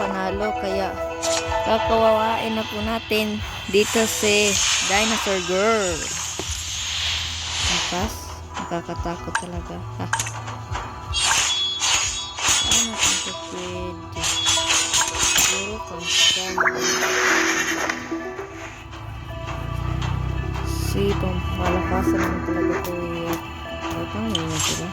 panalo, kaya kakawawain na po natin dito si Dinosaur Girl. Lakas, nakakatakot talaga. Ha. Ano ito pwede? Siguro constant. Si pampalakasan naman talaga ito eh. Batang yun na sila.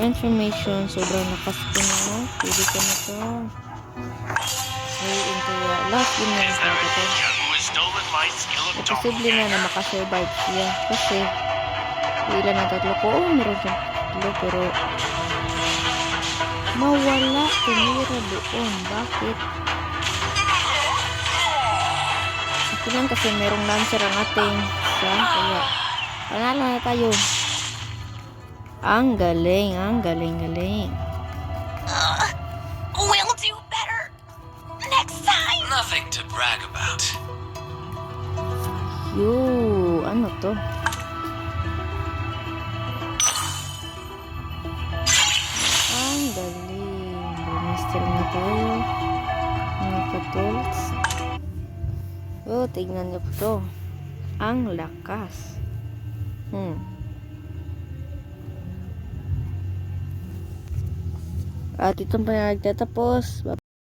Transformation, sobrang lakas ko na. Pwede ko na ito. Ay, into the last game na ito. Posible na makasurvive siya. Kasi, ilan na tatlo ko. Oh, meron siyang tatlo. Pero, mawala. Tumira doon. Bakit? Ito lang kasi merong lancer ang ating isa. Kaya, panalo na tayo. Ang galing, galing. We'll do better next time. Nothing to brag about. Ano to? Ang galing. Bumester na tayo. Mga katults. Oh, tignan niyo po to. Ang lakas. At itong pa na nagtatapos.